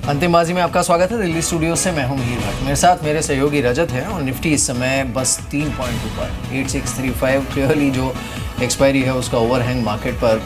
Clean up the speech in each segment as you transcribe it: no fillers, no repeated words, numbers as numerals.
अंतिमबाजी में आपका स्वागत है। दिल्ली स्टूडियो से मैं हूं मीर भट्ट, मेरे साथ मेरे सहयोगी रजत है और निफ्टी इस समय बस 3 पॉइंट ऊपर 8635 क्लियरली जो एक्सपायरी है उसका ओवरहैंग मार्केट पर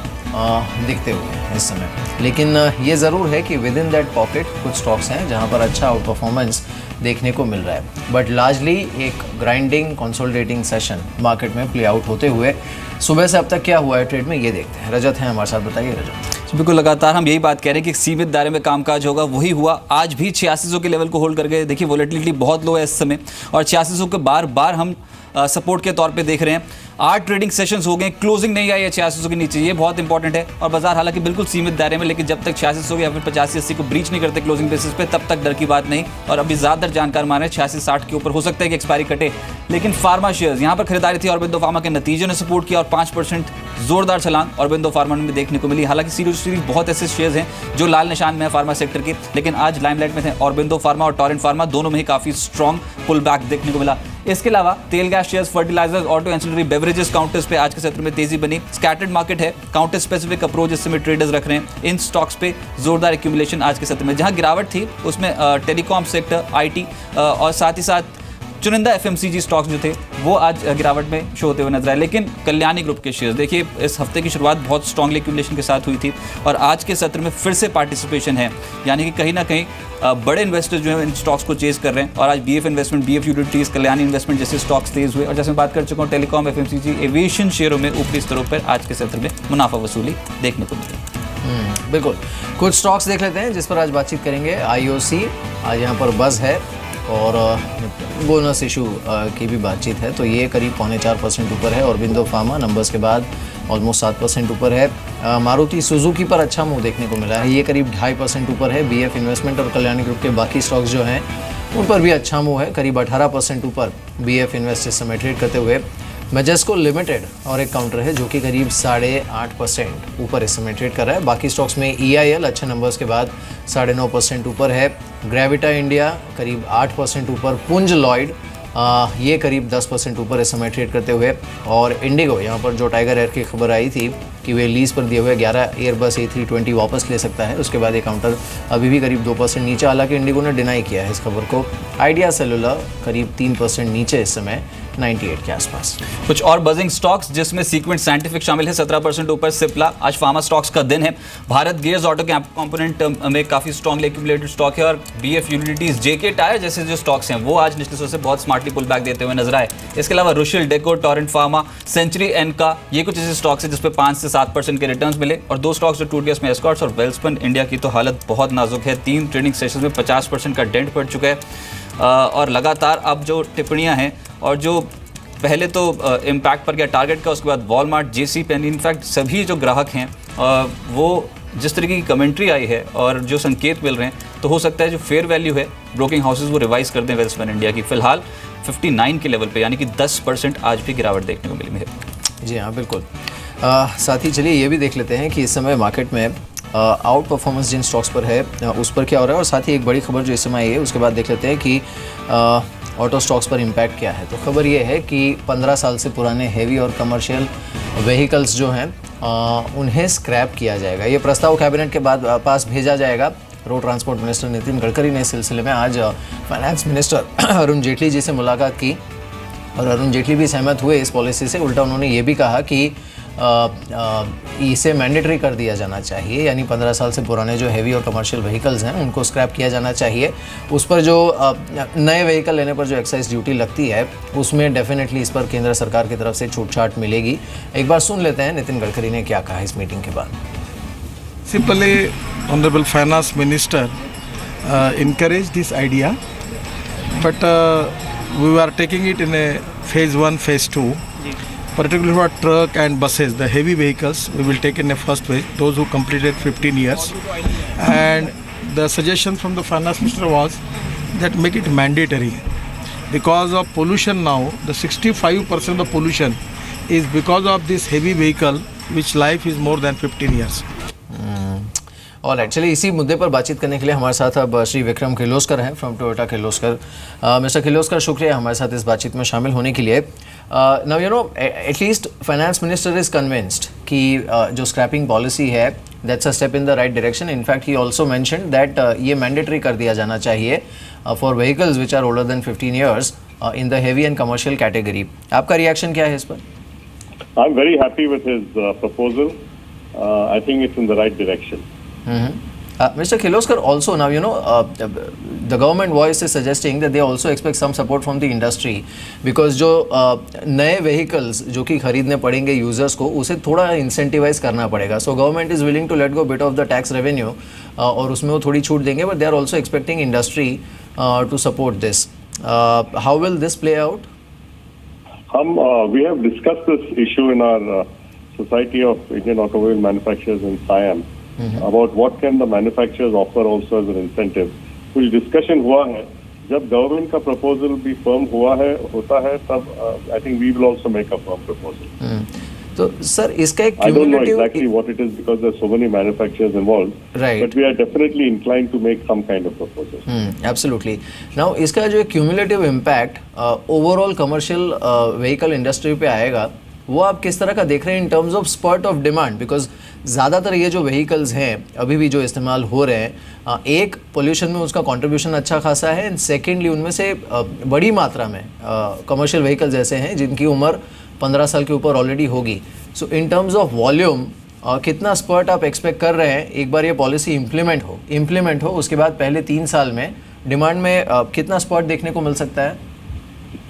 दिखते हुए इस समय। लेकिन ये ज़रूर है कि विद इन दैट पॉकेट कुछ स्टॉक्स हैं जहां पर अच्छा आउट परफॉर्मेंस देखने को मिल रहा है, बट लार्जली एक ग्राइंडिंग कंसोलिडेटिंग सेशन मार्केट में प्ले आउट होते हुए सुबह से अब तक क्या हुआ है ट्रेड में ये देखते हैं। रजत हैं हमारे साथ, बताइए रजत। बिल्कुल, लगातार हम यही बात कह रहे हैं कि सीमित दायरे में कामकाज होगा, वही हुआ। आज भी 8600 के लेवल को होल्ड करके देखिए, वोलेटिलिटी बहुत लो है इस समय और 8600 के बार बार हम सपोर्ट के तौर पे देख रहे हैं। 8 ट्रेडिंग सेशंस हो गए, क्लोजिंग नहीं आई है 8600 के नीचे, ये बहुत इंपॉर्टेंट है। और बाजार हालांकि बिल्कुल सीमित दायरे में, लेकिन जब तक 8600 या फिर 85-80 को ब्रीच नहीं करते क्लोजिंग बेसिस पे, तब तक डर की बात नहीं। और अभी ज़्यादातर जानकार मान रहे हैं 86-60 के ऊपर हो सकता है कि एक्सपायरी कटे। लेकिन फार्मा शेयर्स यहाँ पर खरीदारी थी, ऑरबिंदो फार्मा के नतीजों ने सपोर्ट किया और 5% जोरदार छलांग ऑरबिंदो फार्मा में देखने को मिली। हालांकि सीरीज बहुत ऐसे शेयर्स हैं जो लाल निशान में है फार्मा सेक्टर के, लेकिन आज लाइमलाइट में थे ऑरबिंदो फार्मा और टोरेंट फार्मा, दोनों में ही काफ़ी स्ट्रॉन्ग पुल बैक देखने को मिला। इसके अलावा तेल gas shares, fertilisers, auto ancillary beverages counters पे आज के सत्र में तेजी बनी। स्कैटर्ड मार्केट है, काउंटर स्पेसिफिक अप्रोच इस समय ट्रेडर्स रख रहे हैं। इन स्टॉक्स पे जोरदार एक्यूमुलेशन आज के सत्र में। जहां गिरावट थी उसमें टेलीकॉम सेक्टर, आईटी और साथ ही साथ चुनिंदा एफएमसीजी स्टॉक्स जो थे वो आज गिरावट में शो होते हुए नजर आए। लेकिन कल्याणी ग्रुप के शेयर्स देखिए, इस हफ्ते की शुरुआत बहुत स्ट्रांगली एक्यूमुलेशन के साथ हुई थी और आज के सत्र में फिर से पार्टिसिपेशन है, यानी कि कहीं ना कहीं बड़े इन्वेस्टर्स जो हैं इन स्टॉक्स को चेज कर रहे हैं। और आज BF investment, BF utilities, Kalyani investment जैसे स्टॉक्स तेज हुए। और जैसे मैं बात कर चुका हूँ, टेलीकॉम, एफएमसीजी, एविएशन शेयरों में ऊपरी स्तरों पर आज के सत्र में मुनाफा वसूली देखने को मिली। बिल्कुल, कुछ स्टॉक्स देख लेते हैं जिस पर आज बातचीत करेंगे। आईओसी आज यहाँ पर बज़ है और बोनस इशू की भी बातचीत है, तो ये करीब 4.25% ऊपर है। ऑरबिंदो फार्मा नंबर्स के बाद ऑलमोस्ट 7% ऊपर है। मारुति सुजुकी पर अच्छा मूव देखने को मिला है, ये करीब 2.5% ऊपर है। बीएफ इन्वेस्टमेंट और कल्याणी ग्रुप के बाकी स्टॉक्स जो हैं उन पर भी अच्छा मूव है, करीब 18% ऊपर बीएफ इन्वेस्ट इस समय ट्रेड करते हुए। मैजेस्को लिमिटेड और एक काउंटर है जो कि करीब 8.5% ऊपर इस समय ट्रेड कर रहा है। बाकी स्टॉक्स में ईआईएल अच्छे नंबर्स के बाद 9.5% ऊपर है। ग्रेविटा इंडिया करीब 8% ऊपर। पुंज लॉयड ये करीब 10% ऊपर इस समय ट्रेड करते हुए। और इंडिगो यहाँ पर जो टाइगर एयर की खबर आई थी कि वे लीज पर दिए हुए 11 एयरबस A320 वापस ले सकता है, उसके बाद ये काउंटर अभी भी करीब 2% नीचे, हालांकि इंडिगो ने डिनाई किया है इस खबर को। आइडिया सेलुलर करीब 3% नीचे इस समय 98 के आसपास। कुछ और बजिंग स्टॉक्स जिसमें सीक्वेंट साइंटिफिक शामिल है, 17% ऊपर। सिप्ला, आज फार्मा स्टॉक्स का दिन है। भारत गेयर्स ऑटो कंपोनेंट में काफी स्ट्रांगली एक्यूमुलेटेड स्टॉक है। और बीएफ यूटिलिटीज, जेके टायर जैसे जो स्टॉक्स हैं वो आज निचले से बहुत स्मार्टली पुल बैक देते हुए नजर आए। इसके अलावा रुशिल डेको, टोरेंट फार्मा, सेंचुरी एनका, ये कुछ ऐसे स्टॉक्स हैं जिसपे 5 से 7% के रिटर्न्स मिले। और 2 स्टॉक्स जो टूट गए उसमें एस्कॉर्ट्स और वेल्सपन इंडिया की तो हालत बहुत नाजुक है। 3 ट्रेडिंग सेशंस में 50% का डेंट पड़ चुका है। और लगातार अब जो टिप्पणियां हैं और जो पहले तो इम्पैक्ट पर गया टारगेट का, उसके बाद वॉलमार्ट, जेसी पेन, इनफैक्ट सभी जो ग्राहक हैं वो जिस तरीके की कमेंट्री आई है और जो संकेत मिल रहे हैं, तो हो सकता है जो फेयर वैल्यू है ब्रोकिंग हाउसेज वो रिवाइज कर दें वेल्सपन इंडिया की। फिलहाल 59 के लेवल पे, यानी कि 10% आज भी गिरावट देखने को मिली है। जी हाँ, बिल्कुल। साथ ही चलिए ये भी देख लेते हैं कि इस समय मार्केट में आउट परफॉर्मेंस जिन स्टॉक्स पर है उस पर क्या हो रहा है। और साथ ही एक बड़ी खबर जो इस समय आई है उसके बाद देख लेते हैं कि ऑटो स्टॉक्स पर इम्पैक्ट क्या है। तो खबर ये है कि 15 साल से पुराने हेवी और कमर्शियल व्हीकल्स जो हैं उन्हें स्क्रैप किया जाएगा। ये प्रस्ताव कैबिनेट के बाद पास भेजा जाएगा। Road transport minister Nitin Gadkari ने इस सिलसिले में आज फाइनेंस मिनिस्टर अरुण जेटली जी से मुलाकात की और अरुण जेटली भी सहमत हुए इस पॉलिसी से। उल्टा उन्होंने ये भी कहा कि इसे मैंडेटरी कर दिया जाना चाहिए, यानी 15 साल से पुराने जो हेवी और कमर्शियल व्हीकल्स हैं उनको स्क्रैप किया जाना चाहिए। उस पर जो नए व्हीकल लेने पर जो एक्साइज ड्यूटी लगती है उसमें डेफिनेटली इस पर केंद्र सरकार की तरफ से छूट छाट मिलेगी। एक बार सुन लेते हैं नितिन गडकरी ने क्या कहा इस मीटिंग के बाद। Simply, Honorable Finance Minister encouraged this idea, but we are taking it in a phase 1, phase 2. Particularly for truck and buses, the heavy vehicles, we will take in a first phase, those who completed 15 years. And the suggestion from the Finance Minister was that make it mandatory. Because of pollution now, the 65% of the pollution is because of this heavy vehicle, which life is more than 15 years. और actually इसी मुद्दे पर बातचीत करने के लिए हमारे साथ अब श्री विक्रम किर्लोस्कर हैं from Toyota Kirloskar. Mister Kirloskar, शुक्रिया हमारे साथ इस बातचीत में शामिल होने के लिए। Now you know at least finance minister is convinced कि जो स्क्रैपिंग पॉलिसी है that's a step in the right direction. In fact he also mentioned that ये मैंडेटरी कर दिया जाना चाहिए for vehicles which are older than 15 years in the heavy and commercial category. आपका reaction क्या है इस पर? I am very happy with his proposal. I think it's in the right direction. Mr. Kirloskar, also now you know the government voice is suggesting that they also expect some support from the industry because जो नए vehicles जो कि खरीदने पड़ेंगे users को उसे थोड़ा incentivise करना पड़ेगा। So government is willing to let go bit of the tax revenue और उसमें वो थोड़ी छूट देंगे, but they are also expecting industry to support this. How will this play out? We have discussed this issue in our Society of Indian Automobile Manufacturers in Siam about what can the manufacturers offer also as an incentive. कुछ discussion हुआ है, जब government का proposal भी firm होता है तब I think we will also make a firm proposal. तो सर इसका एक I don't know exactly what it is because there are so many manufacturers involved, right? But we are definitely inclined to make some kind of proposal. Absolutely. Now इसका जो cumulative impact overall commercial vehicle industry पे आएगा वो आप किस तरह का देख रहे हैं in terms of spurt of demand? Because ज़्यादातर ये जो व्हीकल्स हैं अभी भी जो इस्तेमाल हो रहे हैं, एक पोल्यूशन में उसका कंट्रीब्यूशन अच्छा खासा है एंड सेकेंडली उनमें से बड़ी मात्रा में कमर्शियल व्हीकल्स ऐसे हैं जिनकी उम्र 15 साल के ऊपर ऑलरेडी होगी। सो इन टर्म्स ऑफ वॉल्यूम कितना स्पर्ट आप एक्सपेक्ट कर रहे हैं एक बार ये पॉलिसी इम्प्लीमेंट हो उसके बाद पहले 3 साल में डिमांड में कितना स्पर्ट देखने को मिल सकता है?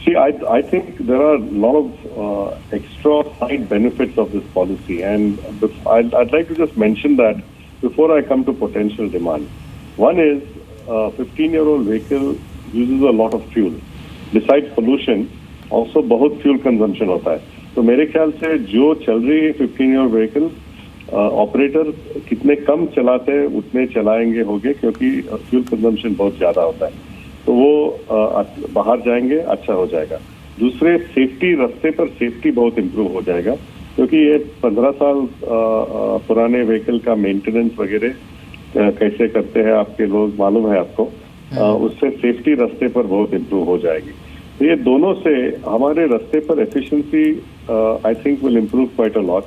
See, I think there are a lot of extra side benefits of this policy, and I'd like to just mention that before I come to potential demand. One is, 15-year-old vehicle uses a lot of fuel. Besides pollution, also बहुत fuel consumption होता है. तो मेरे ख्याल से जो चल रही है 15-year vehicle, ऑपरेटर कितने कम चलाते हैं उतने चलाएंगे होंगे क्योंकि fuel consumption बहुत ज़्यादा होता है. तो वो बाहर जाएंगे, अच्छा हो जाएगा। दूसरे सेफ्टी, रास्ते पर सेफ्टी बहुत इम्प्रूव हो जाएगा क्योंकि ये 15 साल पुराने व्हीकल का मेंटेनेंस वगैरह कैसे करते हैं आपके लोग मालूम है आपको, उससे सेफ्टी रास्ते पर बहुत इम्प्रूव हो जाएगी। तो ये दोनों से हमारे रास्ते पर efficiency I think will improve quite a lot.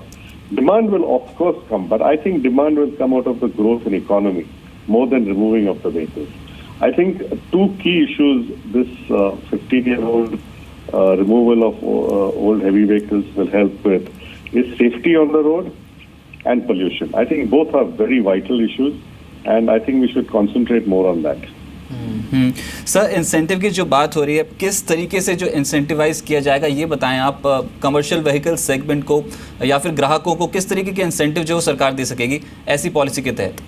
Demand will of course come, but I think demand will come out of the growth in economy more than removing of the vehicles. I think two key issues this 15-year-old removal of old heavy vehicles will help with is safety on the road and pollution. I think both are very vital issues and I think we should concentrate more on that. Sir, incentive की जो बात हो रही है, किस तरीके से जो इंसेंटिवाइज किया जाएगा ये बताएं आप। कमर्शियल व्हीकल सेगमेंट को या फिर ग्राहकों को किस तरीके के इंसेंटिव जो सरकार दे सकेगी ऐसी पॉलिसी के तहत?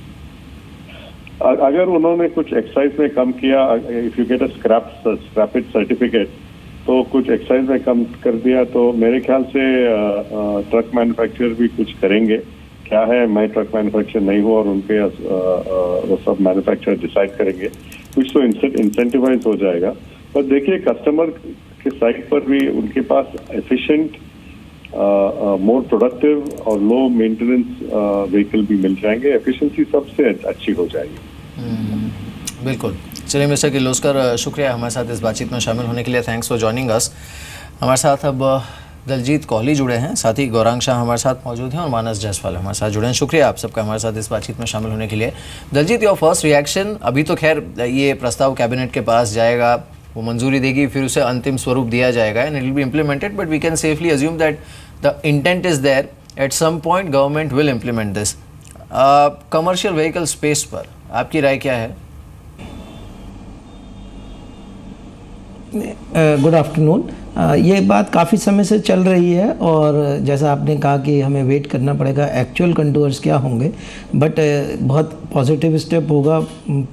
अगर उन्होंने कुछ एक्साइज में कम किया, if you get a scrappage certificate, तो कुछ एक्साइज में कम कर दिया तो मेरे ख्याल से ट्रक मैन्युफैक्चरर भी कुछ करेंगे। क्या है, मैं ट्रक मैन्युफैक्चरर नहीं हूँ और उनके वो सब मैन्युफैक्चरर डिसाइड करेंगे, कुछ तो इंसेंटिवाइज हो जाएगा। पर देखिए कस्टमर के साइड पर भी उनके पास एफिशिएंट, मोर प्रोडक्टिव और लो मेंटेनेंस व्हीकल भी मिल जाएंगे, एफिशिएंसी सबसे अच्छी हो जाएगी। बिल्कुल। चलिए मिस्टर किर्लोस्कर, शुक्रिया हमारे साथ इस बातचीत में शामिल होने के लिए। Thanks for joining us. हमारे साथ अब दलजीत कोहली जुड़े हैं, साथ ही गौरांग शाह हमारे साथ मौजूद हैं और मानस जायसवाल हमारे साथ जुड़े हैं। शुक्रिया आप सबका हमारे साथ इस बातचीत में शामिल होने के लिए। दलजीत, योर फर्स्ट रिएक्शन, अभी तो खैर ये प्रस्ताव कैबिनेट के पास जाएगा, वो मंजूरी देगी, फिर उसे अंतिम स्वरूप दिया जाएगा and it will be implemented, but we can safely assume that the intent is there, at some point government will implement this. Commercial vehicle space पर आपकी राय क्या है? Good afternoon. ये बात काफ़ी समय से चल रही है और जैसा आपने कहा कि हमें वेट करना पड़ेगा एक्चुअल कंटूर्स क्या होंगे, बट बहुत पॉजिटिव स्टेप होगा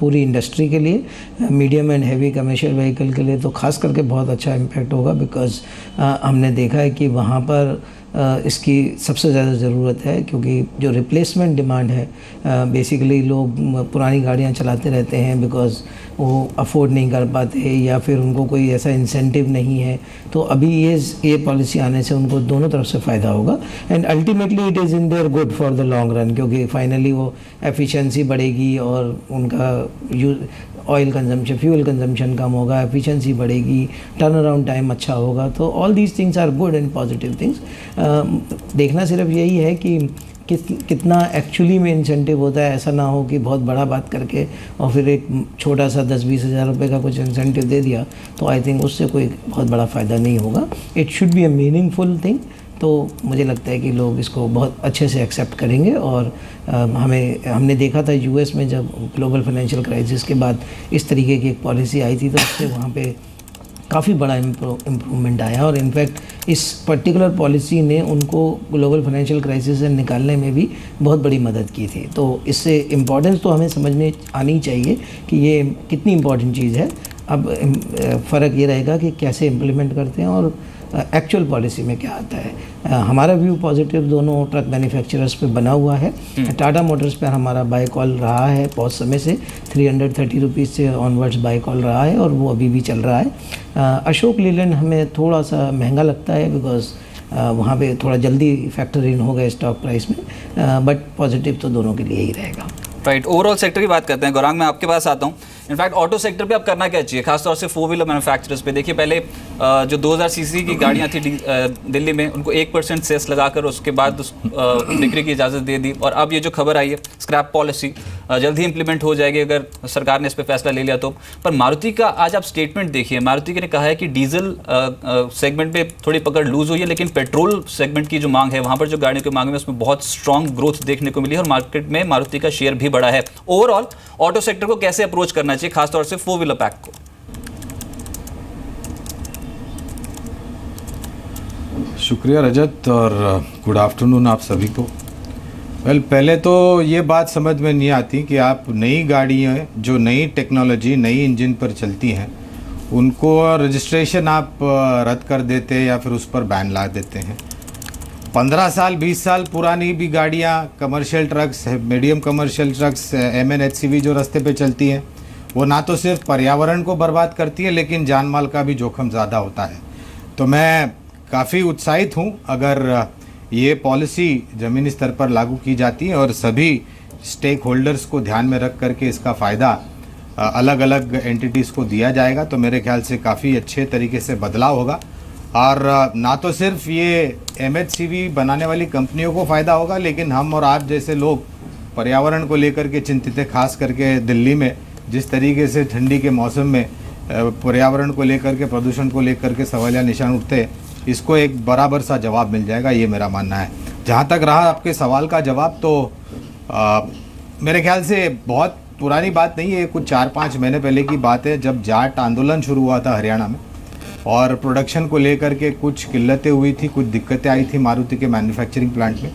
पूरी इंडस्ट्री के लिए, medium and heavy commercial vehicle के लिए तो खास करके बहुत अच्छा इम्पैक्ट होगा। बिकॉज हमने देखा है कि वहाँ पर इसकी सबसे ज़्यादा ज़रूरत है क्योंकि जो रिप्लेसमेंट डिमांड है, बेसिकली लोग पुरानी गाड़ियाँ चलाते रहते हैं बिकॉज वो अफोर्ड नहीं कर पाते या फिर उनको कोई ऐसा इंसेंटिव नहीं है, तो अभी ये पॉलिसी आने से उनको दोनों तरफ से फ़ायदा होगा and ultimately it is in their good for the long run, क्योंकि फाइनली वो एफिशिएंसी बढ़ेगी और उनका ऑयल कंजम्पशन, फ्यूल कंजम्पशन कम होगा, एफिशिएंसी बढ़ेगी, टर्न अराउंड टाइम अच्छा होगा। तो all these things are good and positive things. देखना सिर्फ यही है कि कितना एक्चुअली में इंसेंटिव होता है, ऐसा ना हो कि बहुत बड़ा बात करके और फिर एक छोटा सा 10-20 हज़ार रुपये का कुछ इंसेंटिव दे दिया, तो आई थिंक उससे कोई बहुत बड़ा फ़ायदा नहीं होगा। It should be a meaningful thing. तो मुझे लगता है कि लोग इसको बहुत अच्छे से एक्सेप्ट करेंगे और हमने देखा था यूएस में जब ग्लोबल फाइनेंशियल क्राइसिस के बाद इस तरीके की एक पॉलिसी आई थी, तो उससे वहाँ पे काफ़ी बड़ा इम्प्रूवमेंट आया और इनफैक्ट इस पर्टिकुलर पॉलिसी ने उनको ग्लोबल फाइनेंशियल क्राइसिस से निकालने में भी बहुत बड़ी मदद की थी। तो इससे इम्पॉर्टेंस तो हमें समझ में आनी चाहिए कि ये कितनी इम्पॉर्टेंट चीज़ है। अब फ़र्क ये रहेगा कि कैसे इम्प्लीमेंट करते हैं और एक्चुअल पॉलिसी में क्या आता है। हमारा व्यू पॉजिटिव दोनों ट्रक मैन्युफैक्चरर्स पे बना हुआ है। टाटा मोटर्स पर हमारा बाय कॉल रहा है बहुत समय से, 330 रुपीज़ से ऑनवर्ड्स बाय कॉल रहा है और वो अभी भी चल रहा है। अशोक लीलैंड हमें थोड़ा सा महंगा लगता है बिकॉज वहाँ पे थोड़ा जल्दी फैक्टर इन हो गए स्टॉक प्राइस में, बट पॉजिटिव तो दोनों के लिए ही रहेगा। राइट, ओवरऑल सेक्टर की बात करते हैं। गौरांग, मैं आपके पास आता हूँ। इनफैक्ट ऑटो सेक्टर पे अब करना क्या चाहिए, खासतौर से 4 व्हीलर मैन्युफैक्चरर्स पे? देखिए, पहले जो 2000 सीसी की गाड़ियाँ थी दिल्ली में, उनको 1% सेस लगाकर उसके बाद बिक्री की इजाज़त दे दी, और अब ये जो खबर आई है स्क्रैप पॉलिसी जल्द ही इंप्लीमेंट हो जाएगी अगर सरकार ने इस पर फैसला ले लिया तो। पर मारुति का आज आप स्टेटमेंट देखिए, मारुति ने कहा है कि डीजल सेगमेंट पे थोड़ी पकड़ लूज हुई है, लेकिन पेट्रोल सेगमेंट की जो मांग है, वहाँ पर जो गाड़ियों की मांग है उसमें बहुत स्ट्रॉन्ग ग्रोथ देखने को मिली है और मार्केट में मारुति का शेयर भी बढ़ा है। ओवरऑल ऑटो सेक्टर को कैसे अप्रोच करना चाहिए, खासतौर से 4 व्हीलर पैक को? शुक्रिया रजत और गुड आफ्टरनून आप सभी को। पहले तो ये बात समझ में नहीं आती कि आप नई गाड़ियाँ जो नई टेक्नोलॉजी नई इंजन पर चलती हैं उनको रजिस्ट्रेशन आप रद्द कर देते हैं या फिर उस पर बैन ला देते हैं। 15 साल 20 साल पुरानी भी गाड़ियाँ, commercial trucks, medium commercial trucks, MNHCV जो रास्ते पे चलती हैं, वो ना तो सिर्फ पर्यावरण को बर्बाद करती है लेकिन जान माल का भी जोखिम ज़्यादा होता है। तो मैं काफ़ी उत्साहित हूँ अगर ये पॉलिसी ज़मीनी स्तर पर लागू की जाती है और सभी स्टेक होल्डर्स को ध्यान में रख करके इसका फ़ायदा अलग अलग एंटिटीज़ को दिया जाएगा, तो मेरे ख्याल से काफ़ी अच्छे तरीके से बदलाव होगा। और ना तो सिर्फ ये MHCV बनाने वाली कंपनियों को फ़ायदा होगा, लेकिन हम और आप जैसे लोग पर्यावरण को लेकर के चिंतित है। खास करके दिल्ली में जिस तरीके से ठंडी के मौसम में पर्यावरण को लेकर के, प्रदूषण को लेकर के सवालिया निशान उठते हैं, इसको एक बराबर सा जवाब मिल जाएगा, ये मेरा मानना है। जहाँ तक रहा आपके सवाल का जवाब, तो मेरे ख्याल से बहुत पुरानी बात नहीं है, कुछ 4-5 महीने पहले की बात है जब जाट आंदोलन शुरू हुआ था हरियाणा में और प्रोडक्शन को लेकर के कुछ किल्लतें हुई थी, कुछ दिक्कतें आई थी मारुति के मैन्युफैक्चरिंग प्लांट में,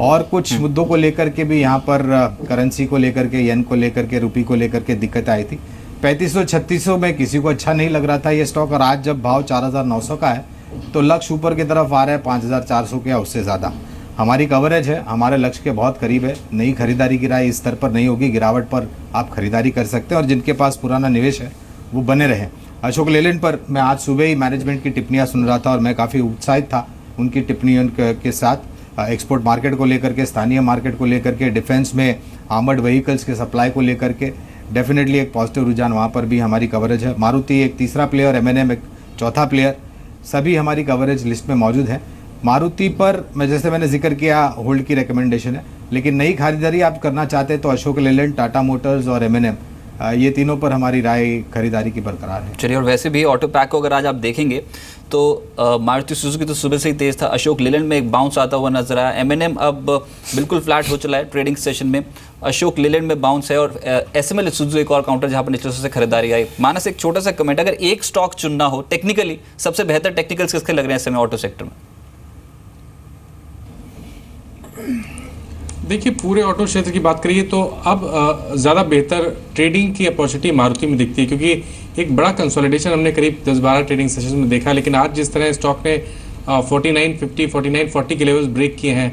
और कुछ मुद्दों को लेकर के भी यहाँ पर करेंसी को लेकर के, येन को लेकर के, रुपी को लेकर के दिक्कतें आई थी। 3500-3600 में किसी को अच्छा नहीं लग रहा था ये स्टॉक, और आज जब भाव 4900 का है तो लक्ष्य ऊपर की तरफ आ रहा है 5400 के या उससे ज़्यादा। हमारी कवरेज है, हमारे लक्ष्य के बहुत करीब है। नई खरीदारी की राय इस स्तर पर नहीं होगी, गिरावट पर आप खरीदारी कर सकते हैं और जिनके पास पुराना निवेश है वो बने रहे। अशोक लेलैंड पर मैं आज सुबह ही मैनेजमेंट की टिप्पणियाँ सुन रहा था और मैं काफ़ी उत्साहित था उनकी टिप्पणियों के साथ। एक्सपोर्ट मार्केट को लेकर के, स्थानीय मार्केट को लेकर के, डिफेंस में आर्मर्ड व्हीकल्स के सप्लाई को लेकर के डेफिनेटली एक पॉजिटिव रुझान वहाँ पर भी हमारी कवरेज है। मारुति एक तीसरा प्लेयर, M&M एक चौथा प्लेयर, सभी हमारी कवरेज लिस्ट में मौजूद है। मारुति पर जैसे मैंने जिक्र किया होल्ड की रिकमेंडेशन है, लेकिन नई खरीदारी आप करना चाहते हैं तो अशोक लेलैंड, टाटा मोटर्स और M&M, ये तीनों पर हमारी राय खरीदारी की बरकरार है। चलिए, और वैसे भी ऑटो पैक को अगर आज आप देखेंगे तो मारुति सुजुकी तो सुबह से ही तेज़ था, अशोक लेलैंड में एक बाउंस आता हुआ नजर आया, M&M अब बिल्कुल फ्लैट हो चला है ट्रेडिंग सेशन में, अशोक लेलैंड में बाउंस है, और SML सुजुकी एक और काउंटर जहाँ पर निचले से खरीदारी आई। मानस, एक छोटा सा कमेंट, अगर एक स्टॉक चुनना हो टेक्निकली, सबसे बेहतर टेक्निकल्स किसके लग रहे हैं इस समय ऑटो सेक्टर में? देखिए, पूरे ऑटो क्षेत्र की बात करिए तो अब ज़्यादा बेहतर ट्रेडिंग की अपॉर्चुनिटी मारुति में दिखती है, क्योंकि एक बड़ा कंसोलिडेशन हमने करीब 10-12 ट्रेडिंग सेशंस में देखा। लेकिन आज जिस तरह स्टॉक ने 4950, 4940 के लेवल्स ब्रेक किए हैं,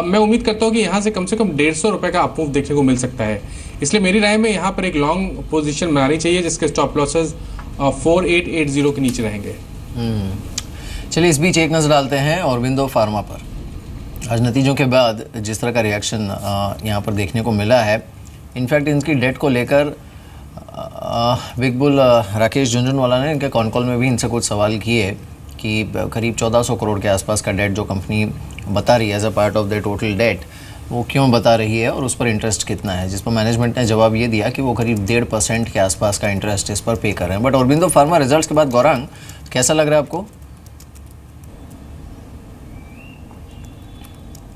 मैं उम्मीद करता हूँ कि यहाँ से कम 150 रुपये का अपमूव देखने को मिल सकता है। इसलिए मेरी राय में यहाँ पर एक लॉन्ग पोजीशन बनानी चाहिए जिसके स्टॉप लॉसेस 4880 के नीचे रहेंगे। चलिए इस बीच एक नज़र डालते हैं औरबिंदो फार्मा पर। आज नतीजों के बाद जिस तरह का रिएक्शन यहाँ पर देखने को मिला है, इनफैक्ट इनकी डेट को लेकर बिग बुल राकेश झुंझुनवाला ने इनके कॉन कॉल में भी इनसे कुछ सवाल किए कि करीब 1400 करोड़ के आसपास का डेट जो कंपनी बता रही है as a part of the total debt, वो क्यों बता रही है और उस पर इंटरेस्ट कितना है, जिस पर मैनेजमेंट ने जवाब ये दिया कि वो करीब 1.5% के आसपास का इंटरेस्ट इस पर पे कर रहे हैं। बट औरबिंदो फार्मा रिजल्ट्स के बाद गौरांग कैसा लग रहा है आपको?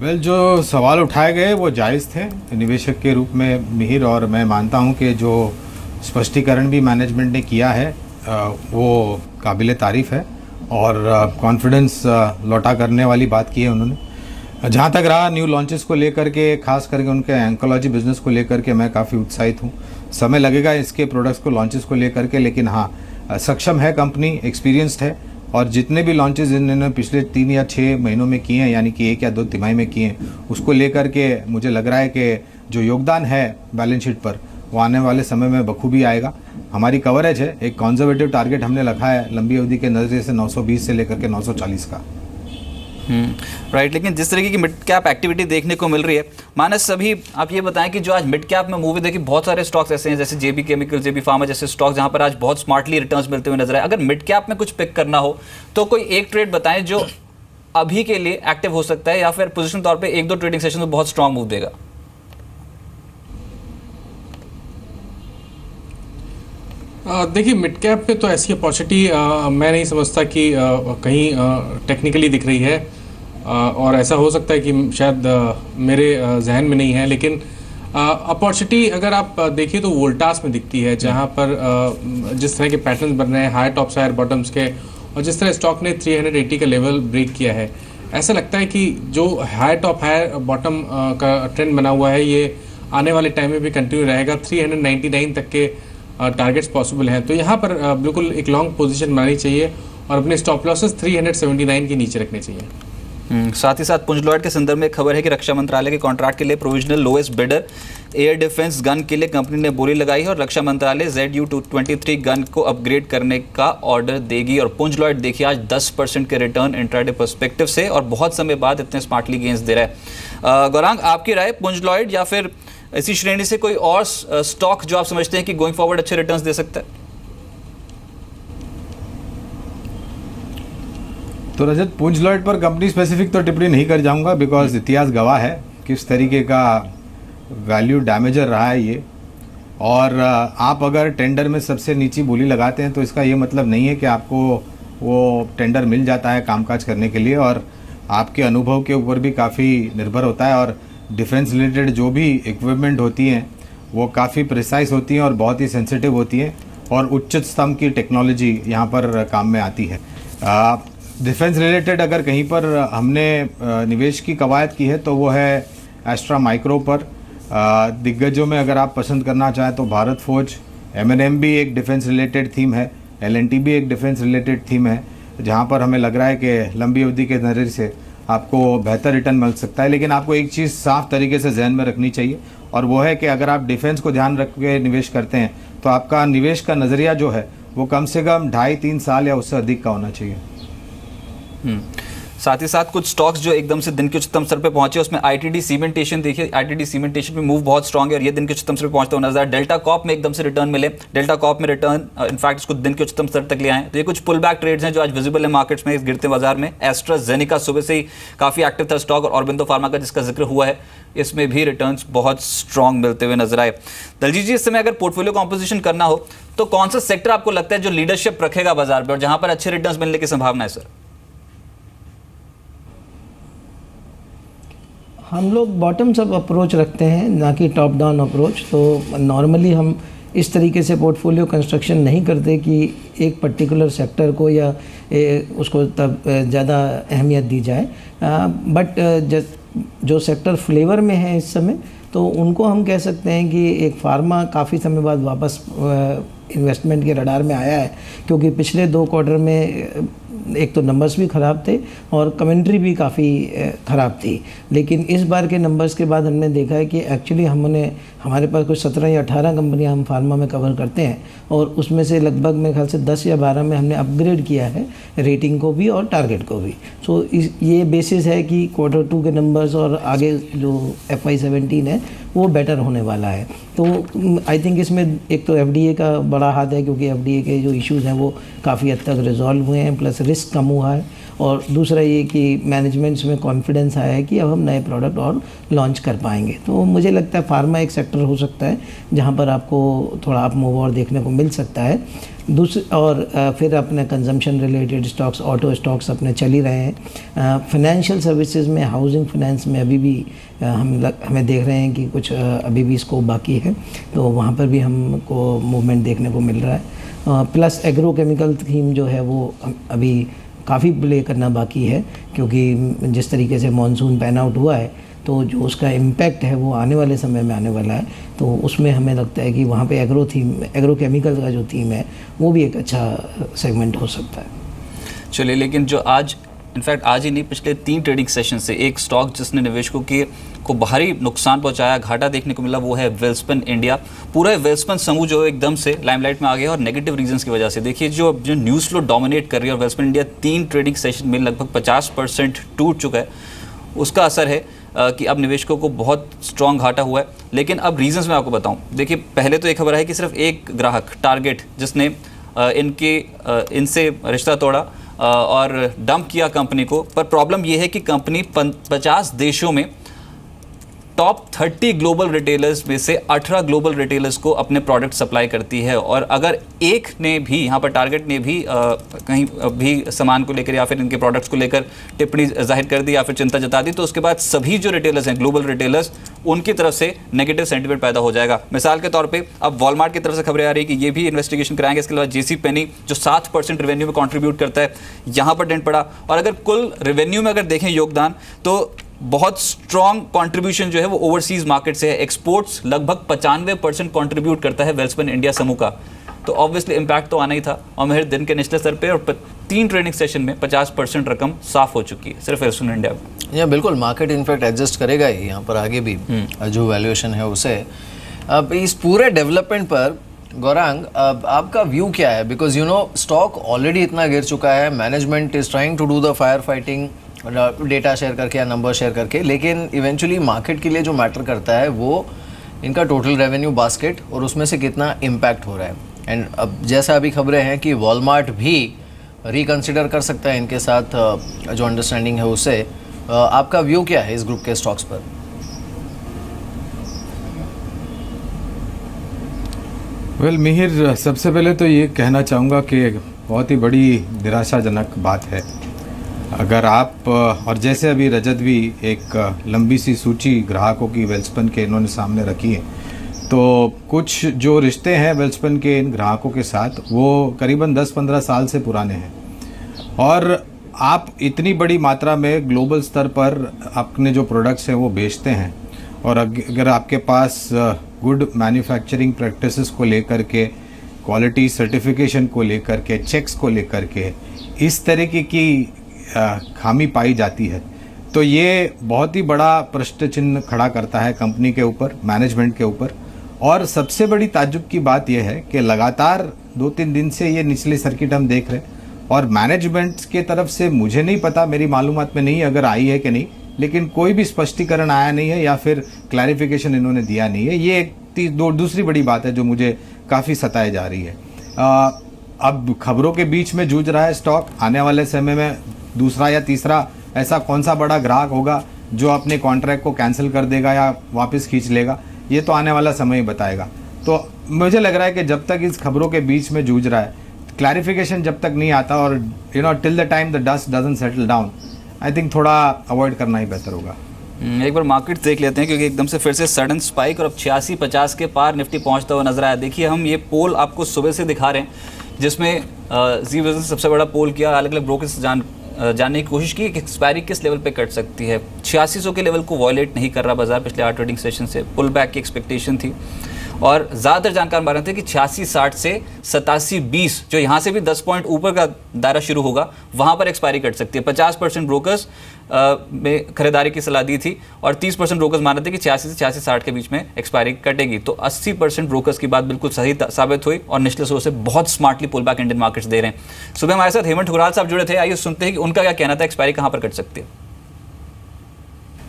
वेल, जो सवाल उठाए गए वो जायज़ थे निवेशक के रूप में मिहिर, और मैं मानता हूं कि जो स्पष्टीकरण भी मैनेजमेंट ने किया है वो काबिल तारीफ़ है और कॉन्फिडेंस लौटा करने वाली बात की है उन्होंने। जहाँ तक रहा न्यू लॉन्चेस को लेकर के, खास करके उनके एंकोलॉजी बिजनेस को लेकर के, मैं काफ़ी उत्साहित हूँ। समय लगेगा इसके प्रोडक्ट्स को लॉन्चेस को लेकर के, लेकिन हाँ सक्षम है कंपनी, एक्सपीरियंस्ड है, और जितने भी लॉन्चेस इन्होंने पिछले 3 या 6 महीनों में किए हैं, यानी कि 1 या 2 तिमाही में किए हैं, उसको लेकर के मुझे लग रहा है कि जो योगदान है बैलेंस शीट पर वो आने वाले समय में बखूबी आएगा। हमारी कवरेज है, एक कंजर्वेटिव टारगेट हमने रखा है लंबी अवधि के नज़रिए से 920 से लेकर के 940 का। राइट, लेकिन जिस तरीके की मिड कैप एक्टिविटी देखने को मिल रही है, मानस सभी आप ये बताएं कि जो आज मिड कैप में मूवी देखी, बहुत सारे स्टॉक्स ऐसे हैं जैसे जेबी केमिकल, जेबी फार्मा जैसे स्टॉक्स जहां पर आज बहुत स्मार्टली रिटर्न्स मिलते हुए नजर आए। अगर मिड कैप में कुछ पिक करना हो तो कोई एक ट्रेड बताएं जो अभी के लिए एक्टिव हो सकता है, या फिर पोजिशन तौर पर 1-2 ट्रेडिंग सेशन में बहुत स्ट्रॉन्ग मूव देगा। देखिए मिड कैप पे तो ऐसी अपॉर्चुनिटी मैं नहीं समझता कि कहीं टेक्निकली दिख रही है, और ऐसा हो सकता है कि शायद मेरे जहन में नहीं है, लेकिन अपॉर्चुनिटी अगर आप देखिए तो वोल्टास में दिखती है, जहां पर जिस तरह के पैटर्न्स बन रहे हैं हाई टॉप्स हायर बॉटम्स के, और जिस तरह स्टॉक ने 380 का लेवल ब्रेक किया है, ऐसा लगता है कि जो हाई टॉप हायर बॉटम का ट्रेंड बना हुआ है ये आने वाले टाइम में भी कंटिन्यू रहेगा। 399 तक के टारगेट्स पॉसिबल हैं, तो यहाँ पर बिल्कुल एक लॉन्ग पोजीशन बनानी चाहिए और अपने स्टॉप लॉसेस 379 के नीचे रखने चाहिए। साथ ही साथ पुंज लॉयड के संदर्भ में खबर है कि रक्षा मंत्रालय के कॉन्ट्रैक्ट के लिए provisional lowest bidder air defence gun के लिए कंपनी ने बोली लगाई है, और रक्षा मंत्रालय ZU-223 गन को अपग्रेड करने का ऑर्डर देगी। और पुंज लॉयड देखिए आज 10% के रिटर्न इंट्राडे पर्सपेक्टिव से, और बहुत समय बाद इतने स्मार्टली गेंस दे रहा है। गौरांग, आपकी राय, पुंज लॉयड या फिर इसी श्रेणी से कोई और स्टॉक जो आप समझते हैं कि गोइंग फॉरवर्ड अच्छे रिटर्न्स दे सकता है? तो रजत, पुंज लॉयड पर कंपनी स्पेसिफिक तो टिप्पणी नहीं कर जाऊंगा, बिकॉज इतिहास गवाह है किस तरीके का वैल्यू डैमेजर रहा है ये। और आप अगर टेंडर में सबसे नीची बोली लगाते हैं तो इसका ये मतलब नहीं है कि आपको वो टेंडर मिल जाता है कामकाज करने के लिए, और आपके अनुभव के ऊपर भी काफ़ी निर्भर होता है। और डिफेंस रिलेटेड जो भी इक्विपमेंट होती हैं वो काफ़ी प्रिसाइज होती हैं और बहुत ही सेंसिटिव होती हैं, और उच्च स्तंभ की टेक्नोलॉजी यहाँ पर काम में आती है। डिफेंस रिलेटेड अगर कहीं पर हमने निवेश की कवायद की है तो वो है एस्ट्रा माइक्रो पर। दिग्गजों में अगर आप पसंद करना चाहें तो भारत फौज, M&M भी एक डिफेंस रिलेटेड थीम है, L&T भी एक डिफेंस रिलेटेड थीम है, जहाँ पर हमें लग रहा है कि लंबी अवधि के नज़रिए से आपको बेहतर रिटर्न मिल सकता है। लेकिन आपको एक चीज़ साफ तरीके से जहन में रखनी चाहिए, और वो है कि अगर आप डिफेंस को ध्यान रख के निवेश करते हैं तो आपका निवेश का नज़रिया जो है वो कम से कम 2.5-3 साल या उससे अधिक का होना चाहिए। साथ ही साथ कुछ स्टॉक्स जो एकदम से दिन के उच्चतम स्तर पे पहुंचे, उसमें ITD सीमेंटेशन देखिए, ITD सीमेंटेशन में मूव बहुत स्ट्रांग है और ये दिन के उच्चतम स्तर पे पहुंचते हुए नजर। डेल्टा कॉप में एकदम से रिटर्न मिले, डेल्टा कॉप में रिटर्न इनफैक्ट इसको दिन के उच्चतम स्तर तक ले आए। तो ये कुछ पुल बैक ट्रेड्स हैं जो आज विजिबल है मार्केट्स में, इस गिरते बाजार में। एस्ट्राजेनेका सुबह से ही काफी एक्टिव था स्टॉक, और औरबिंदो फार्मा का जिसका जिक्र हुआ है इसमें भी रिटर्न्स बहुत स्ट्रांग मिलते हुए नजर आए। दलजीत जी, इस समय अगर पोर्टफोलियो कॉम्पोजिशन करना हो तो कौन सा सेक्टर आपको लगता है जो लीडरशिप रखेगा बाजार पर और जहां पर अच्छे रिटर्न्स मिलने की संभावना है सर? हम लोग बॉटम्स अप अप्रोच रखते हैं, ना कि टॉप डाउन अप्रोच। तो नॉर्मली हम इस तरीके से पोर्टफोलियो कंस्ट्रक्शन नहीं करते कि एक पर्टिकुलर सेक्टर को या उसको तब ज़्यादा अहमियत दी जाए। बट जो सेक्टर फ्लेवर में है इस समय, तो उनको हम कह सकते हैं कि एक फार्मा काफ़ी समय बाद वापस इन्वेस्टमेंट के रडार में आया है, क्योंकि पिछले 2 क्वार्टर में एक तो नंबर्स भी ख़राब थे और कमेंट्री भी काफ़ी ख़राब थी। लेकिन इस बार के नंबर्स के बाद हमने देखा है कि एक्चुअली हमारे पास कुछ 17 या 18 कंपनियां हम फार्मा में कवर करते हैं और उसमें से लगभग मेरे ख्याल से 10 या 12 में हमने अपग्रेड किया है रेटिंग को भी और टारगेट को भी। सो ये बेसिस है कि Q2 के नंबर्स और आगे जो FY17 है वो बेटर होने वाला है। तो आई थिंक इसमें एक तो FDA का बड़ा हाथ है, क्योंकि FDA के जो इश्यूज़ हैं वो काफ़ी हद तक रिजॉल्व हुए हैं, प्लस रिस्क कम हुआ है, और दूसरा ये कि मैनेजमेंट्स में कॉन्फिडेंस आया है कि अब हम नए प्रोडक्ट और लॉन्च कर पाएंगे। तो मुझे लगता है फार्मा एक सेक्टर हो सकता है जहाँ पर आपको थोड़ा अप मूव और देखने को मिल सकता है। फिर अपने consumption related stocks, auto stocks अपने चल ही रहे हैं। फाइनेंशियल सर्विसेज में, हाउसिंग फाइनेंस में अभी भी हमें देख रहे हैं कि कुछ अभी भी स्कोप बाकी है, तो वहाँ पर भी हमको मूवमेंट देखने को मिल रहा है। प्लस एग्रो केमिकल थीम जो है वो अभी काफ़ी प्ले करना बाकी है, क्योंकि जिस तरीके से मॉनसून पैन आउट हुआ है तो जो उसका इम्पैक्ट है वो आने वाले समय में आने वाला है। तो उसमें हमें लगता है कि वहाँ पे एग्रो केमिकल का जो थीम है वो भी एक अच्छा सेगमेंट हो सकता है। चलिए, लेकिन जो आज इनफैक्ट आज ही नहीं, पिछले 3 ट्रेडिंग सेशन से एक स्टॉक जिसने निवेशकों को भारी नुकसान पहुंचाया, घाटा देखने को मिला, वो है वेल्सपन इंडिया। पूरा वेल्सपन समूह जो एकदम से लाइमलाइट में आ गया और नेगेटिव रीजंस की वजह से। देखिए जो न्यूज़ फ्लो डोमिनेट कर रही है और वेल्सपन इंडिया 3 ट्रेडिंग सेशन में लगभग 50% टूट चुका है, उसका असर है कि अब निवेशकों को बहुत स्ट्रॉन्ग घाटा हुआ है। लेकिन अब रीजंस मैं आपको बताऊं। देखिए पहले तो एक खबर है कि सिर्फ एक ग्राहक टारगेट जिसने इनसे रिश्ता तोड़ा और डंप किया कंपनी को, पर प्रॉब्लम यह है कि कंपनी 50 देशों में टॉप 30 ग्लोबल रिटेलर्स में से 18 ग्लोबल रिटेलर्स को अपने प्रोडक्ट सप्लाई करती है। और अगर एक ने भी यहाँ पर टारगेट ने भी कहीं भी सामान को लेकर या फिर इनके प्रोडक्ट्स को लेकर टिप्पणी जाहिर कर दी या फिर चिंता जता दी, तो उसके बाद सभी जो रिटेलर्स हैं ग्लोबल रिटेलर्स, उनकी तरफ से नेगेटिव सेंटिमेंट पैदा हो जाएगा। मिसाल के तौर पे अब वॉलमार्ट की तरफ से खबरें आ रही है कि ये भी इन्वेस्टिगेशन कराएंगे। इसके अलावा जेसी पेनी जो 7% रेवेन्यू में कॉन्ट्रीब्यूट करता है, यहाँ पर डेंट पड़ा। और अगर कुल रेवेन्यू में अगर देखें योगदान, तो बहुत स्ट्रॉन्ग कंट्रीब्यूशन जो है वो ओवरसीज मार्केट से है। एक्सपोर्ट्स लगभग 95% कंट्रीब्यूट करता है वेल्सपन इंडिया समूह का। तो ऑब्वियसली इम्पैक्ट तो आना ही था, और महज दिन के निचले स्तर पे और 3 ट्रेडिंग सेशन में 50% रकम साफ हो चुकी है सिर्फ वेल्सपन इंडिया में। या बिल्कुल, मार्केट इनफैक्ट एडजस्ट करेगा ही यहाँ पर आगे भी जो वैल्यूएशन है उसे। अब इस पूरे डेवलपमेंट पर गौरांग, अब आपका व्यू क्या है? Because you know stock already इतना गिर चुका है, management is trying to do the fire fighting, data share करके या नंबर शेयर करके, लेकिन इवेंचुअली मार्केट के लिए जो मैटर करता है वो इनका टोटल रेवेन्यू बास्केट और उसमें से कितना इम्पैक्ट हो रहा है। एंड अब जैसा अभी खबरें हैं कि वॉलमार्ट भी रिकंसिडर कर सकता है इनके साथ जो अंडरस्टैंडिंग है उससे। आपका व्यू क्या है इस ग्रुप के स्टॉक्स पर? वेल मिहिर, सबसे पहले तो ये कहना चाहूँगा कि बहुत ही बड़ी निराशाजनक बात है। अगर आप और जैसे अभी रजत भी एक लंबी सी सूची ग्राहकों की वेल्सपन के इन्होंने सामने रखी है, तो कुछ जो रिश्ते हैं वेल्सपन के इन ग्राहकों के साथ वो करीबन 10-15 साल से पुराने हैं। और आप इतनी बड़ी मात्रा में ग्लोबल स्तर पर अपने जो प्रोडक्ट्स हैं वो बेचते हैं, और अगर आपके पास गुड मैन्युफैक्चरिंग प्रैक्टिसेस को लेकर के, क्वालिटी सर्टिफिकेशन को लेकर के, चेक्स को लेकर के इस तरीके की खामी पाई जाती है, तो ये बहुत ही बड़ा प्रश्न चिन्ह खड़ा करता है कंपनी के ऊपर, मैनेजमेंट के ऊपर। और सबसे बड़ी ताज्जुब की बात यह है कि लगातार 2-3 दिन से ये निचले सर्किट हम देख रहे हैं, और मैनेजमेंट के तरफ से मुझे नहीं पता, मेरी मालूमात में नहीं अगर आई है कि नहीं, लेकिन कोई भी स्पष्टीकरण आया नहीं है या फिर क्लैरिफिकेशन इन्होंने दिया नहीं है। ये एक दूसरी बड़ी बात है जो मुझे काफ़ी सताए जा रही है। अब खबरों के बीच में जूझ रहा है स्टॉक। आने वाले समय में दूसरा या तीसरा ऐसा कौन सा बड़ा ग्राहक होगा जो अपने कॉन्ट्रैक्ट को कैंसिल कर देगा या वापस खींच लेगा, ये तो आने वाला समय ही बताएगा। तो मुझे लग रहा है कि जब तक इस खबरों के बीच में जूझ रहा है, क्लैरिफिकेशन जब तक नहीं आता और till the time the dust doesn't settle down, I think थोड़ा अवॉइड करना ही बेहतर होगा। एक बार मार्केट देख लेते हैं, क्योंकि एकदम से फिर से सडन स्पाइक और अब 86-50 के पार निफ्टी पहुंचता हुआ नजर आया। देखिए हम ये पोल आपको सुबह से दिखा रहे हैं, जिसमें जी बिजनेस सबसे बड़ा पोल किया, अलग अलग ब्रोकर से जानने की कोशिश की कि एक्सपायरी किस लेवल पे कट सकती है। 8600 के लेवल को वॉयलेट नहीं कर रहा बाजार पिछले 8 ट्रेडिंग सेशन से, पुल बैक की एक्सपेक्टेशन थी। और ज़्यादातर जानकार मान रहे थे कि 86-60 से 87-20 जो यहाँ से भी 10 पॉइंट ऊपर का दायरा शुरू होगा, वहाँ पर एक्सपायरी कट सकती है। 50% ब्रोकर्स में खरीदारी की सलाह दी थी और 30% ब्रोकर्स मान रहे थे कि 86 से 86-60 के बीच में एक्सपायरी कटेगी। तो 80% ब्रोकर्स की बात बिल्कुल सही साबित हुई और निचले सोर्स से बहुत smartly pull back Indian markets दे रहे हैं। सुबह हमारे साथ हेमंत ठुकराल साहब जुड़े थे, आइए सुनते हैं कि उनका क्या कहना था, एक्सपायरी कहाँ पर कट सकती है।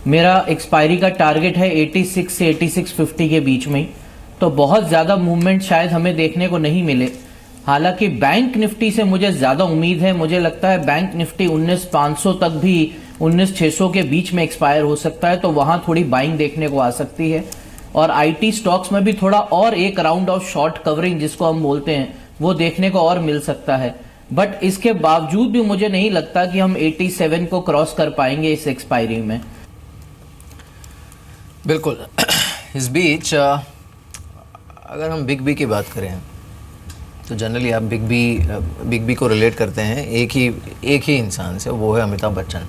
मेरा एक्सपायरी का टारगेट है 86 से 8650 के बीच में, तो बहुत ज़्यादा मूवमेंट शायद हमें देखने को नहीं मिले। हालांकि बैंक निफ्टी से मुझे ज़्यादा उम्मीद है, मुझे लगता है बैंक निफ्टी 19,500 तक भी 19,600 के बीच में एक्सपायर हो सकता है, तो वहाँ थोड़ी बाइंग देखने को आ सकती है। और आईटी स्टॉक्स में भी थोड़ा और एक राउंड ऑफ शॉर्ट कवरिंग जिसको हम बोलते हैं वो देखने को और मिल सकता है। बट इसके बावजूद भी मुझे नहीं लगता कि हम 87 को क्रॉस कर पाएंगे इस एक्सपायरी में। बिल्कुल। इस बीच अगर हम बिग बी की बात करें तो जनरली आप बिग बी को रिलेट करते हैं एक ही इंसान से, वो है अमिताभ बच्चन।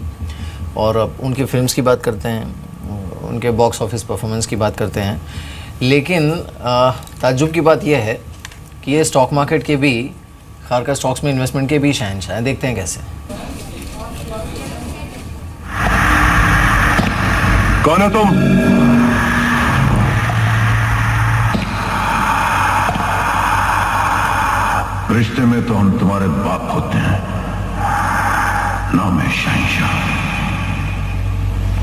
और उनकी फिल्म्स की बात करते हैं, उनके बॉक्स ऑफिस परफॉर्मेंस की बात करते हैं। लेकिन ताज्जुब की बात यह है कि ये स्टॉक मार्केट के भी, खासकर स्टॉक्स में इन्वेस्टमेंट के भी शहंशाह हैं। देखते हैं कैसे। कौन हो तुम? रिश्ते में तो हम तुम्हारे बाप होते हैं, नाम है शहंशाह।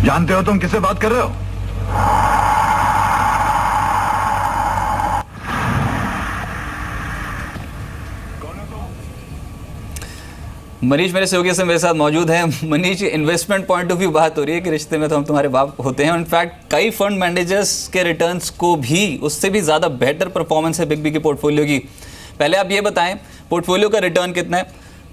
जानते हो तुम किससे बात कर रहे हो? मनीष मेरे सहयोगी से मेरे साथ मौजूद हैं। Manish, investment point of view बात हो रही है कि रिश्ते में तो हम तुम्हारे बाप होते हैं। इनफैक्ट कई फंड मैनेजर्स के रिटर्न्स को भी उससे भी ज़्यादा बेहतर परफॉर्मेंस है बिग बी के पोर्टफोलियो की। पहले आप ये बताएं पोर्टफोलियो का रिटर्न कितना है,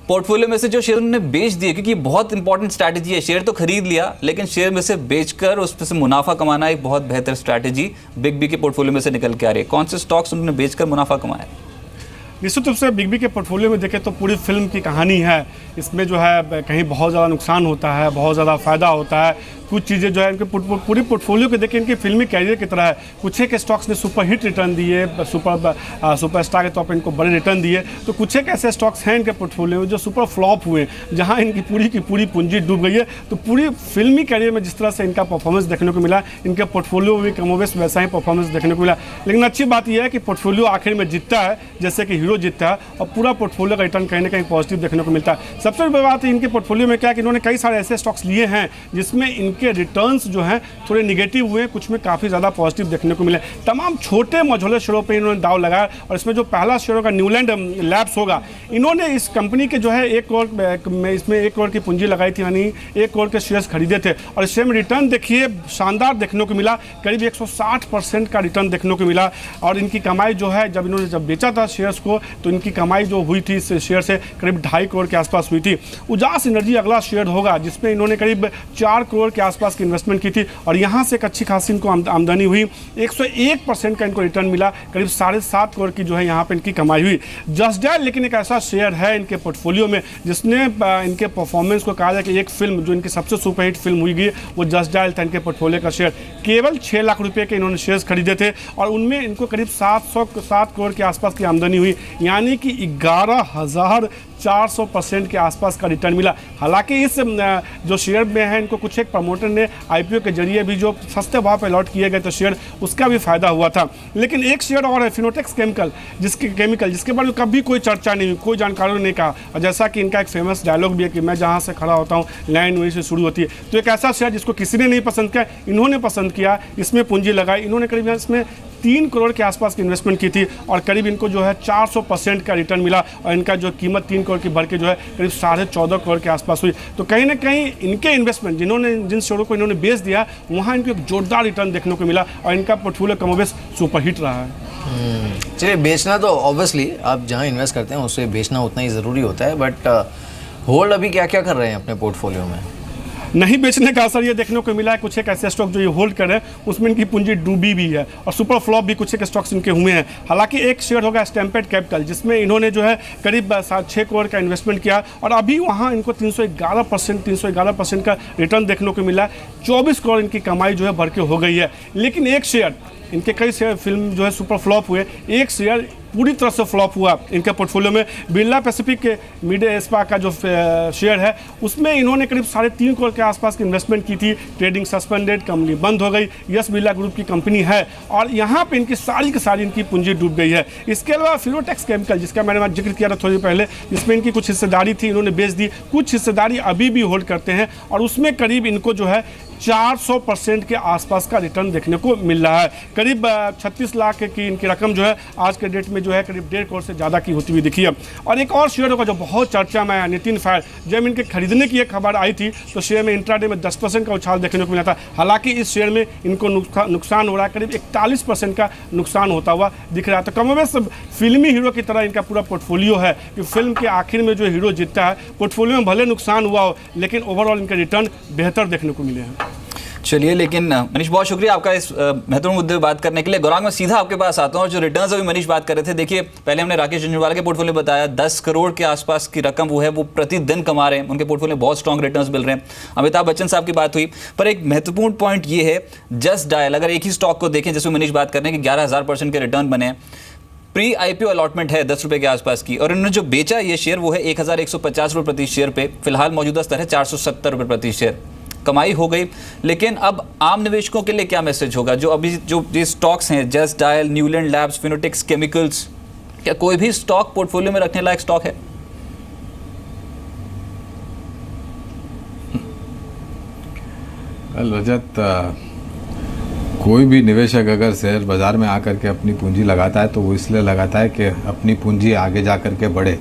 पोर्टफोलियो में से जो शेयर उन्होंने बेच दिए, क्योंकि बहुत इंपॉर्टेंट स्ट्रैटेजी है। शेयर तो खरीद लिया लेकिन शेयर में से बेचकर उस पर से मुनाफा कमाना एक बहुत बेहतर स्ट्रैटेजी बिग बी के पोर्टफोलियो में से निकल के आ रही है। कौन से स्टॉक्स उन्होंने बेचकर मुनाफा कमाया? निश्चित रूप से बिग बी के पोर्टफोलियो में देखें तो पूरी फिल्म की कहानी है। इसमें जो है कहीं बहुत ज़्यादा नुकसान होता है, बहुत ज़्यादा फ़ायदा होता है। कुछ चीज़ें जो है इनके पूरी पोर्टफोलियो के देखें इनकी फिल्मी कैरियर की तरह है। कुछ एक स्टॉक्स ने सुपर हिट रिटर्न दिए, सुपर स्टार के तौर पर इनको बड़े रिटर्न दिए, तो कुछ एक ऐसे स्टॉक्स हैं इनके पोर्टफोलियो में जो सुपर फ्लॉप हुए, जहाँ इनकी पूरी की पूरी पूंजी डूब गई है। तो पूरी फिल्मी कैरियर में जिस तरह से इनका परफॉर्मेंस देखने को मिला, इनके पोर्टफोलियो में भी कमोबेश वैसा ही परफॉर्मेंस देखने को मिला। लेकिन अच्छी बात यह है कि पोर्टफोलियो आखिर में जीतता है, जैसे कि हीरो जीतता है, और पूरा पोर्टफोलियो का रिटर्न कहीं ना कहीं पॉजिटिव देखने को मिलता है। सबसे बड़ी बात है इनके पोर्टफोलियो में क्या कि इन्होंने कई सारे ऐसे स्टॉक्स लिए हैं जिसमें इनके रिटर्न्स जो हैं थोड़े निगेटिव हुए, कुछ में काफ़ी ज़्यादा पॉजिटिव देखने को मिले। तमाम छोटे मझोले शेयरों पे इन्होंने दाव लगाया। और इसमें जो पहला शेयरों का न्यूलैंड लैब्स होगा, इन्होंने इस कंपनी के जो है 1 करोड़ में इसमें 1 करोड़ की पूंजी लगाई थी, यानी 1 करोड़ के शेयर्स खरीदे थे। और इस शेयर में रिटर्न देखिए शानदार देखने को मिला, करीब 160% का रिटर्न देखने को मिला। और इनकी कमाई जो है जब इन्होंने बेचा था शेयर्स को, तो इनकी कमाई जो हुई थी इस शेयर से करीब 2.5 करोड़ के आसपास हुई थी। उजास एनर्जी अगला शेयर होगा जिसमें इन्होंने करीब 4 करोड़ के आसपास की इन्वेस्टमेंट की थी, और यहाँ से एक अच्छी खासी इनको आमदनी हुई। 101% का इनको रिटर्न मिला, करीब 7.5 करोड़ की जो है यहाँ पे इनकी कमाई हुई। जस्ट डायल लेकिन एक ऐसा शेयर है इनके पोर्टफोलियो में जिसने इनके परफॉर्मेंस को कहा जाए कि एक फिल्म जो इनकी सबसे सुपरहिट फिल्म हुई गई वो जस्ट डायल था इनके पोर्टफोलियो का शेयर। केवल 6 लाख रुपये के इन्होंने शेयर्स खरीदे थे और उनमें इनको करीब 7 करोड़ के आसपास की आमदनी हुई, यानी कि 11,400% के आसपास का रिटर्न मिला। हालांकि इस जो शेयर में है इनको कुछ एक प्रमोटर ने आईपीओ के जरिए भी जो सस्ते भाव पर अलॉट किए गए थे शेयर, उसका भी फायदा हुआ था। लेकिन एक शेयर और है फिनोटेक्स केमिकल, जिसके बारे में कभी कोई चर्चा नहीं हुई, कोई जानकारों ने नहीं कहा। और जैसा कि इनका एक फेमस डायलॉग भी है कि मैं जहाँ से खड़ा होता हूँ लाइन वहीं से शुरू होती है। तो एक ऐसा शेयर जिसको किसी ने नहीं पसंद किया, इन्होंने पसंद किया, इसमें पूंजी लगाई। इन्होंने करीब इसमें 3 करोड़ के आसपास की इन्वेस्टमेंट की थी और करीब इनको जो है 400% का रिटर्न मिला। और इनका जो कीमत 3 करोड़ की बढ़ के जो है करीब 14.5 करोड़ के आसपास हुई। तो कहीं ना कहीं इनके इन्वेस्टमेंट जिन शेयरों को इन्होंने बेच दिया, वहाँ इनको एक जोरदार रिटर्न देखने को मिला और इनका पोर्टफोलियो कमोबेश सुपरहिट रहा है। चलिए, बेचना तो ऑब्वियसली आप जहाँ इन्वेस्ट करते हैं उससे बेचना उतना ही ज़रूरी होता है, बट होल्ड अभी क्या क्या कर रहे हैं अपने पोर्टफोलियो में? नहीं बेचने का असर ये देखने को मिला है, कुछ एक ऐसे स्टॉक जो ये होल्ड कर रहे हैं उसमें इनकी पूंजी डूबी भी है और सुपर फ्लॉप भी कुछ एक स्टॉक्स इनके हुए हैं। हालांकि एक शेयर होगा स्टैम्पेड कैपिटल, जिसमें इन्होंने जो है करीब 6 करोड़ का इन्वेस्टमेंट किया और अभी वहाँ इनको 311% का रिटर्न देखने को मिला है। 24 करोड़ इनकी कमाई जो है बढ़ के हो गई है। लेकिन एक शेयर, इनके कई शेयर फिल्म जो है सुपर फ्लॉप हुए, एक शेयर पूरी तरह से फ्लॉप हुआ इनके पोर्टफोलियो में। बिरला पैसिफिक के मिड एस्पा का जो शेयर है उसमें इन्होंने करीब 3.5 करोड़ के आसपास की इन्वेस्टमेंट की थी। ट्रेडिंग सस्पेंडेड, कंपनी बंद हो गई। यस बिरला ग्रुप की कंपनी है और यहाँ पे इनकी सारी की सारी इनकी पूंजी डूब गई है। इसके अलावा फिनोटेक्स केमिकल, जिसका मैंने जिक्र किया था थोड़ी देर पहले, जिसमें इनकी कुछ हिस्सेदारी थी, इन्होंने बेच दी। कुछ हिस्सेदारी अभी भी होल्ड करते हैं और उसमें करीब इनको जो है 400% के आसपास का रिटर्न देखने को मिल रहा है। करीब 36 लाख की इनकी रकम जो है आज के डेट में जो है करीब 1.5 करोड़ से ज़्यादा की होती हुई दिखी है। और एक और शेयर होगा जो बहुत चर्चा में है, नितिन फायर। जब इनके खरीदने की एक खबर आई थी तो शेयर में इंट्राडे में 10% का उछाल देखने को मिला था। हालांकि इस शेयर में इनको नुकसान हो रहा है, करीब 41% का नुकसान होता हुआ दिख रहा है। तो कमोबेश फिल्मी हीरो की तरह इनका पूरा पोर्टफोलियो है कि फिल्म के आखिर में जो हीरो जीतता है, पोर्टफोलियो में भले नुकसान हुआ हो लेकिन ओवरऑल इनके रिटर्न बेहतर देखने को मिले हैं। चलिए, लेकिन मनीष बहुत शुक्रिया आपका इस महत्वपूर्ण मुद्दे पर बात करने के लिए। गौरांग, मैं सीधा आपके पास आता हूँ और जो रिटर्न्स अभी मनीष बात कर रहे थे, देखिए पहले हमने राकेश झुंझुनवाला के पोर्टफोलियो में बताया 10 करोड़ के आसपास की रकम वो है, वो प्रतिदिन कमा रहे हैं, उनके पोर्टफोलियो में बहुत स्ट्रॉन्ग रिटर्न्स मिल रहे हैं। अमिताभ बच्चन साहब की बात हुई, पर एक महत्वपूर्ण पॉइंट ये है, जस्ट डायल अगर एक ही स्टॉक को देखें जिसमें मनीष बात कर रहे हैं कि 11,000% के रिटर्न बने हैं, प्री आईपीओ अलॉटमेंट है 10 रुपए के आसपास की, और इन्होंने जो बेचा ये शेयर वो है 1150 रुपए प्रति शेयर पे। फिलहाल मौजूदा स्तर है 470 रुपए प्रति शेयर। कमाई हो गई, लेकिन अब आम निवेशकों के लिए क्या मैसेज होगा? जो अभी जो ये स्टॉक्स हैं, Just Dial, Neuland Labs, Fineotex Chemicals, क्या कोई भी स्टॉक पोर्टफोलियो में रखने लायक स्टॉक है? रजत, कोई भी निवेशक अगर शेयर बाजार में आकर के अपनी पूंजी लगाता है तो वो इसलिए लगाता है कि अपनी पूंजी आगे जा कर के बढ़े।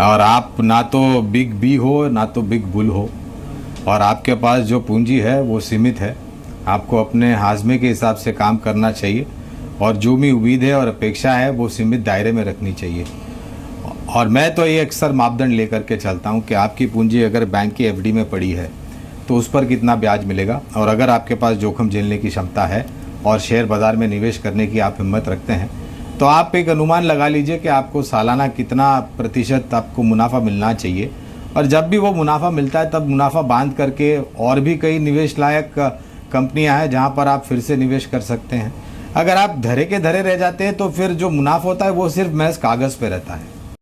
और आप ना तो बिग बी हो ना तो बिग बुल हो, और आपके पास जो पूंजी है वो सीमित है। आपको अपने हाजमे के हिसाब से काम करना चाहिए और जो भी उम्मीद है और अपेक्षा है वो सीमित दायरे में रखनी चाहिए। और मैं तो ये अक्सर मापदंड लेकर के चलता हूँ कि आपकी पूंजी अगर बैंक की एफडी में पड़ी है तो उस पर कितना ब्याज मिलेगा, और अगर आपके पास जोखिम झेलने की क्षमता है और शेयर बाज़ार में निवेश करने की आप हिम्मत रखते हैं तो आप एक अनुमान लगा लीजिए कि आपको सालाना कितना प्रतिशत आपको मुनाफा मिलना चाहिए। और जब भी वो मुनाफा मिलता है तब मुनाफा बांध करके और भी कई निवेश लायक कंपनियां हैं जहां पर आप फिर से निवेश कर सकते हैं। अगर आप धरे के धरे रह जाते हैं तो फिर जो मुनाफा होता है वो सिर्फ महज कागज़ पे रहता है।